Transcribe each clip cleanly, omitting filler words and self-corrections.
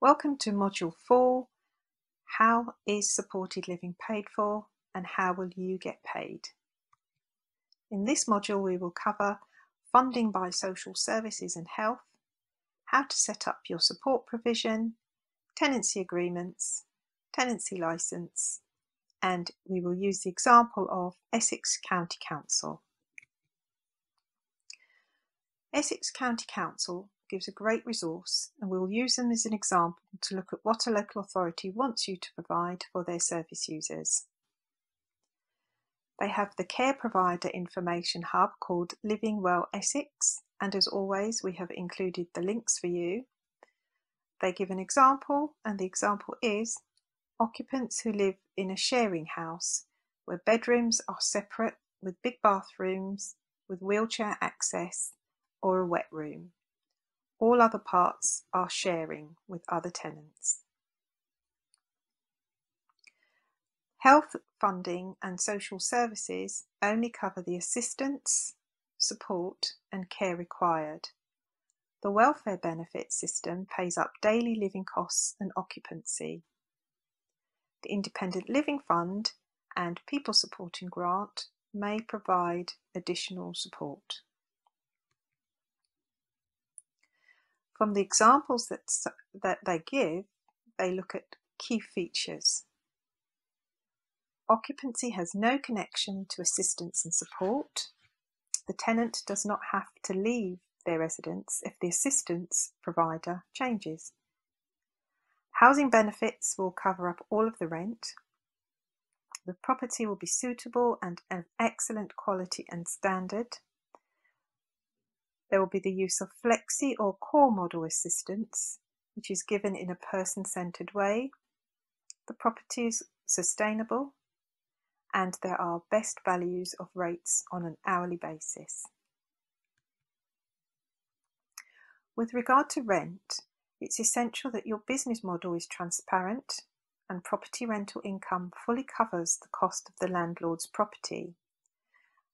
Welcome to Module 4, How is supported living paid for and how will you get paid? In this module we will cover funding by social services and health, how to set up your support provision, tenancy agreements, tenancy licence, and we will use the example of Essex County Council. Essex County Council gives a great resource and we will use them as an example to look at what a local authority wants you to provide for their service users. They have the care provider information hub called Living Well Essex, and as always we have included the links for you. They give an example, and the example is occupants who live in a sharing house where bedrooms are separate with big bathrooms with wheelchair access or a wet room. All other parts are sharing with other tenants. Health funding and social services only cover the assistance, support and care required. The welfare benefit system pays up daily living costs and occupancy. The Independent Living Fund and People Supporting Grant may provide additional support. From the examples that they give, they look at key features. Occupancy has no connection to assistance and support. The tenant does not have to leave their residence if the assistance provider changes. Housing benefits will cover up all of the rent. The property will be suitable and of excellent quality and standard. There will be the use of flexi or core model assistance, which is given in a person-centred way. The property is sustainable and there are best values of rates on an hourly basis. With regard to rent, it's essential that your business model is transparent and property rental income fully covers the cost of the landlord's property.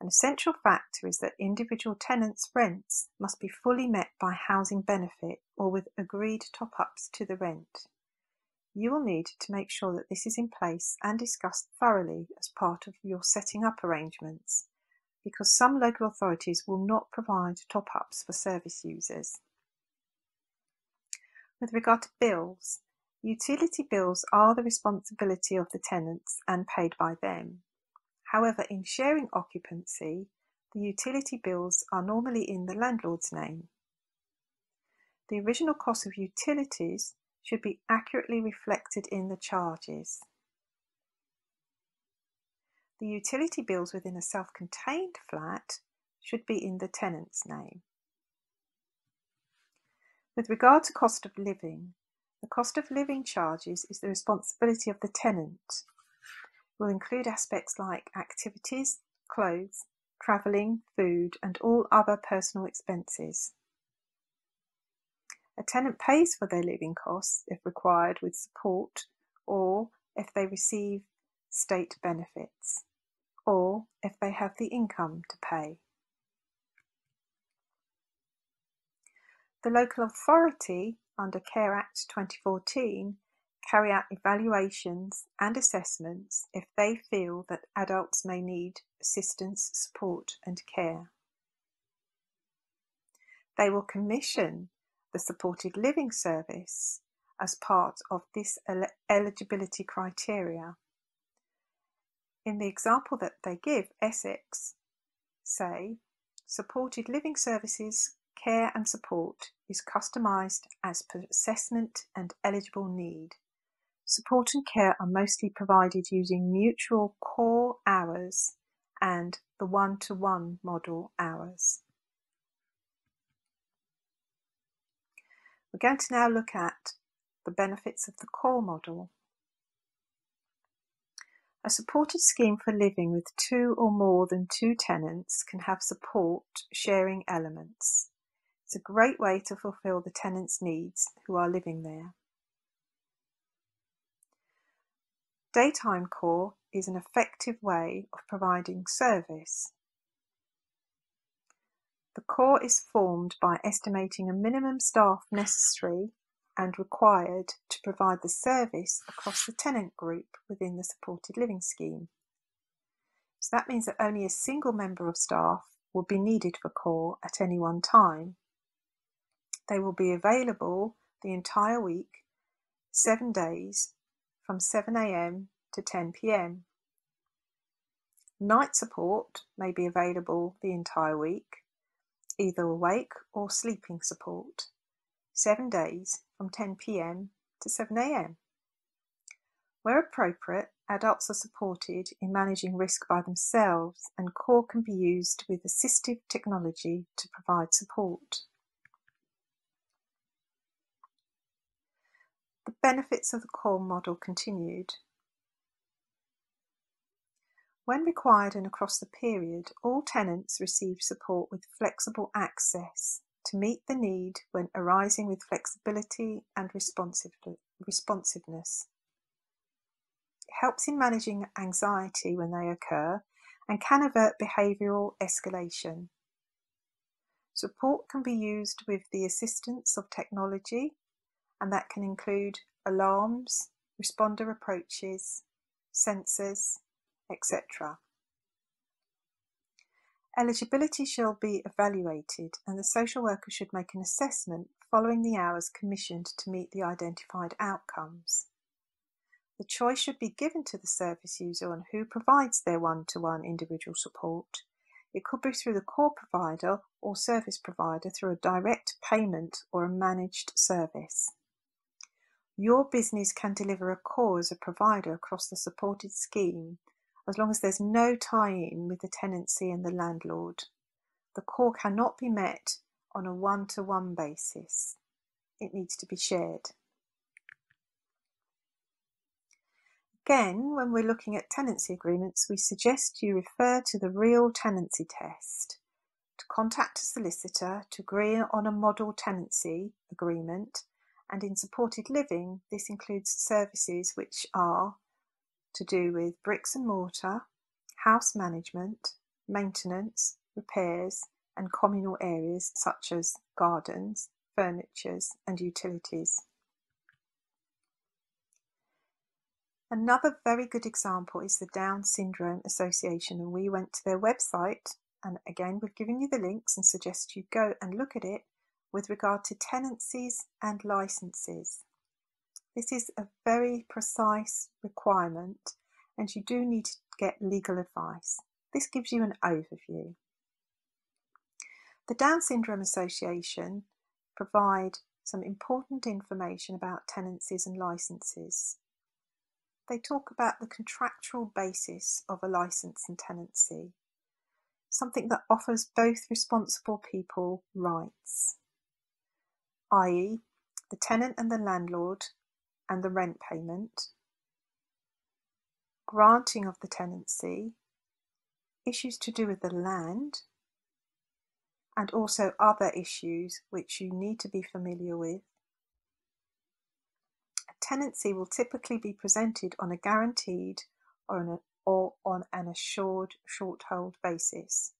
An essential factor is that individual tenants' rents must be fully met by housing benefit or with agreed top-ups to the rent. You will need to make sure that this is in place and discussed thoroughly as part of your setting up arrangements, because some local authorities will not provide top-ups for service users. With regard to bills, utility bills are the responsibility of the tenants and paid by them. However, in sharing occupancy, the utility bills are normally in the landlord's name. The original cost of utilities should be accurately reflected in the charges. The utility bills within a self-contained flat should be in the tenant's name. With regard to cost of living, the cost of living charges is the responsibility of the tenant. Will include aspects like activities, clothes, travelling, food and all other personal expenses. A tenant pays for their living costs if required with support, or if they receive state benefits, or if they have the income to pay. The local authority under Care Act 2014 carry out evaluations and assessments if they feel that adults may need assistance, support and care. They will commission the supported living service as part of this eligibility criteria. In the example that they give, Essex say, supported living services, care and support is customised as per assessment and eligible need. Support and care are mostly provided using mutual core hours and the one-to-one model hours. We're going to now look at the benefits of the core model. A supported scheme for living with two or more than two tenants can have support sharing elements. It's a great way to fulfil the tenants' needs who are living there. Daytime core is an effective way of providing service. The core is formed by estimating a minimum staff necessary and required to provide the service across the tenant group within the supported living scheme. So that means that only a single member of staff will be needed for CORE at any one time. They will be available the entire week, 7 days, from 7 a.m. to 10 p.m. Night support may be available the entire week, either awake or sleeping support, 7 days from 10 p.m. to 7 a.m. Where appropriate, adults are supported in managing risk by themselves, and CORE can be used with assistive technology to provide support. The benefits of the CORE model continued. When required and across the period, all tenants receive support with flexible access to meet the need when arising with flexibility and responsiveness. It helps in managing anxiety when they occur and can avert behavioural escalation. Support can be used with the assistance of technology, and that can include alarms, responder approaches, sensors, etc. Eligibility shall be evaluated, and the social worker should make an assessment following the hours commissioned to meet the identified outcomes. The choice should be given to the service user on who provides their one-to-one individual support. It could be through the CORE provider or service provider through a direct payment or a managed service. Your business can deliver a CORE as a provider across the supported scheme as long as there's no tie-in with the tenancy and the landlord. The CORE cannot be met on a one-to-one basis. It needs to be shared. Again, when we're looking at tenancy agreements, we suggest you refer to the real tenancy test, to contact a solicitor to agree on a model tenancy agreement, and in supported living, this includes services which are to do with bricks and mortar, house management, maintenance, repairs, and communal areas such as gardens, furniture, and utilities. Another very good example is the Down Syndrome Association, and we went to their website, and again we've given you the links and suggest you go and look at it with regard to tenancies and licenses. This is a very precise requirement, and you do need to get legal advice. This gives you an overview. The Down Syndrome Association provide some important information about tenancies and licenses. They talk about the contractual basis of a license and tenancy, something that offers both responsible people rights, i.e. the tenant and the landlord and the rent payment, granting of the tenancy, issues to do with the land, and also other issues which you need to be familiar with. A tenancy will typically be presented on a guaranteed or on an assured short-hold basis.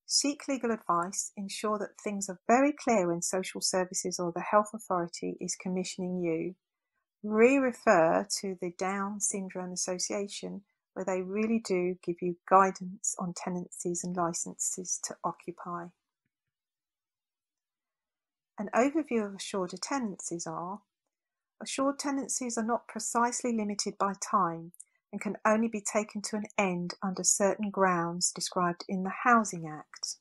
Seek legal advice, ensure that things are very clear when social services or the health authority is commissioning you. Refer to the Down Syndrome Association, where they really do give you guidance on tenancies and licenses to occupy. An overview of assured tenancies are: assured tenancies are not precisely limited by time and can only be taken to an end under certain grounds described in the Housing Act.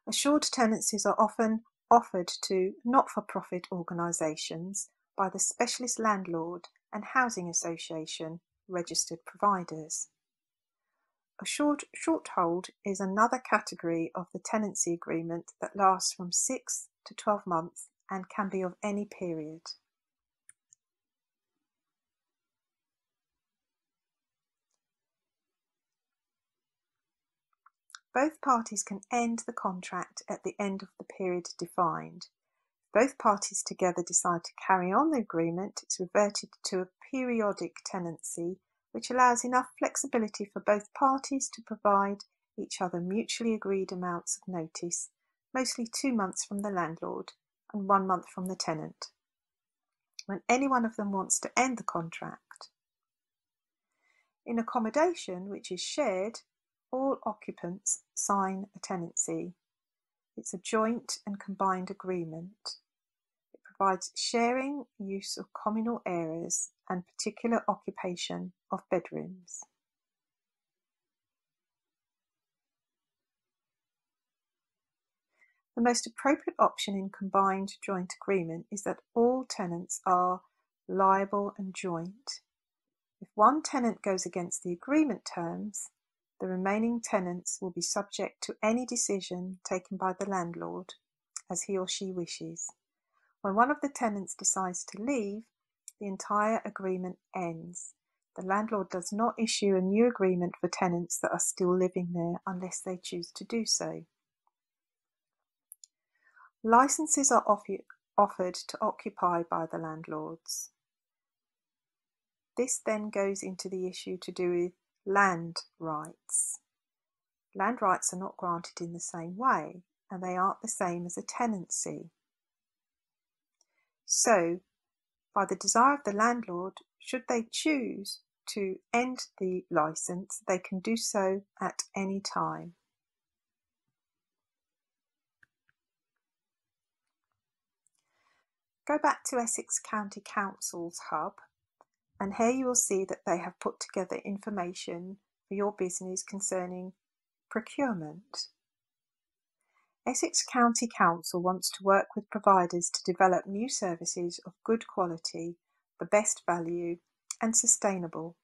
Assured tenancies are often offered to not-for-profit organisations by the specialist landlord and housing association registered providers. Assured short-hold is another category of the tenancy agreement that lasts from 6 to 12 months and can be of any period. Both parties can end the contract at the end of the period defined. If both parties together decide to carry on the agreement, it's reverted to a periodic tenancy, which allows enough flexibility for both parties to provide each other mutually agreed amounts of notice, mostly 2 months from the landlord, and 1 month from the tenant, when any one of them wants to end the contract. In accommodation, which is shared, all occupants sign a tenancy. It's a joint and combined agreement. It provides sharing, use of communal areas, and particular occupation of bedrooms. The most appropriate option in combined joint agreement is that all tenants are liable and joint. If one tenant goes against the agreement terms, the remaining tenants will be subject to any decision taken by the landlord, as he or she wishes. When one of the tenants decides to leave, the entire agreement ends. The landlord does not issue a new agreement for tenants that are still living there unless they choose to do so. Licenses are offered to occupy by the landlords. This then goes into the issue to do with land rights. Land rights are not granted in the same way, and they aren't the same as a tenancy. So, by the desire of the landlord, should they choose to end the licence, they can do so at any time. Go back to Essex County Council's hub, and here you will see that they have put together information for your business concerning procurement. Essex County Council wants to work with providers to develop new services of good quality, the best value, and sustainable.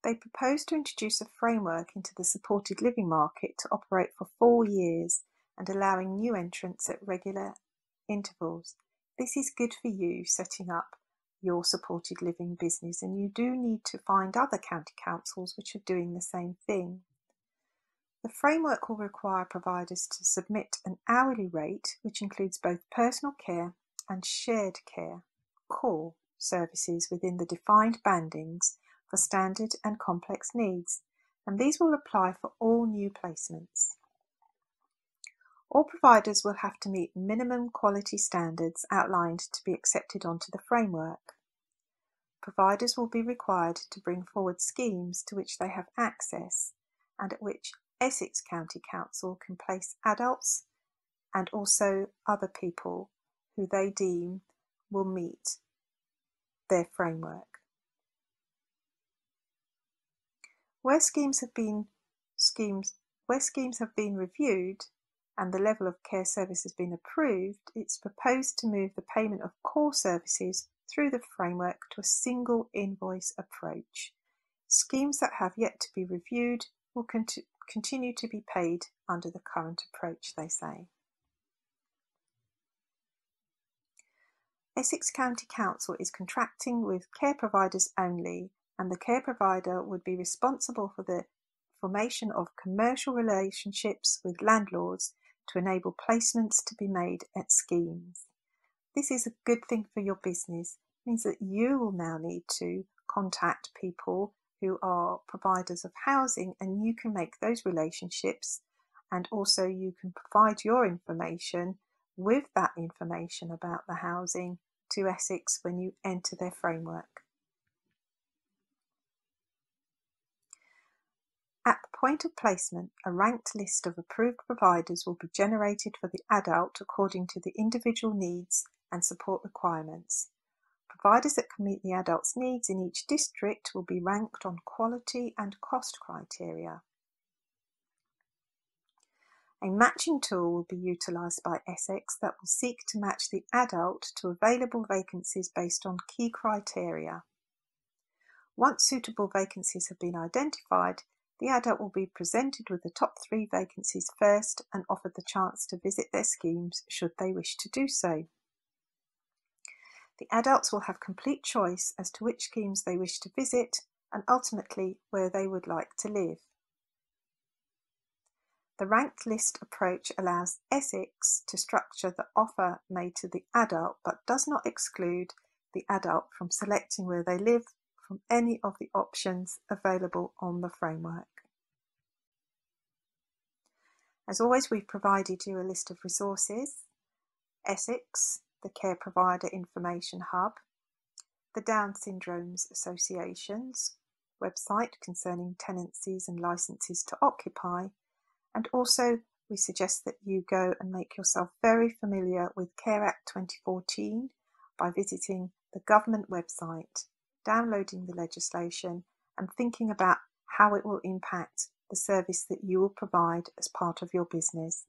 They propose to introduce a framework into the supported living market to operate for 4 years and allowing new entrants at regular intervals. This is good for you setting up your supported living business, and you do need to find other county councils which are doing the same thing. The framework will require providers to submit an hourly rate which includes both personal care and shared care, core services within the defined bandings for standard and complex needs, and these will apply for all new placements. All providers will have to meet minimum quality standards outlined to be accepted onto the framework. Providers will be required to bring forward schemes to which they have access and at which Essex County Council can place adults and also other people who they deem will meet their framework. Where schemes have been reviewed and the level of care service has been approved, it's proposed to move the payment of core services through the framework to a single invoice approach. Schemes that have yet to be reviewed will continue to be paid under the current approach, they say. Essex County Council is contracting with care providers only, and the care provider would be responsible for the formation of commercial relationships with landlords to enable placements to be made at schemes. This is a good thing for your business. It means that you will now need to contact people who are providers of housing, and you can make those relationships, and also you can provide your information with that information about the housing to Essex when you enter their framework. At the point of placement, a ranked list of approved providers will be generated for the adult according to the individual needs and support requirements. Providers that can meet the adult's needs in each district will be ranked on quality and cost criteria. A matching tool will be utilised by Essex that will seek to match the adult to available vacancies based on key criteria. Once suitable vacancies have been identified, the adult will be presented with the top 3 vacancies first and offered the chance to visit their schemes should they wish to do so. The adults will have complete choice as to which schemes they wish to visit and ultimately where they would like to live. The ranked list approach allows Essex to structure the offer made to the adult but does not exclude the adult from selecting where they live from any of the options available on the framework. As always, we've provided you a list of resources. Essex, the Care Provider Information Hub, the Down Syndromes Association's website concerning tenancies and licences to occupy, and also we suggest that you go and make yourself very familiar with Care Act 2014 by visiting the government website, downloading the legislation and thinking about how it will impact the service that you will provide as part of your business.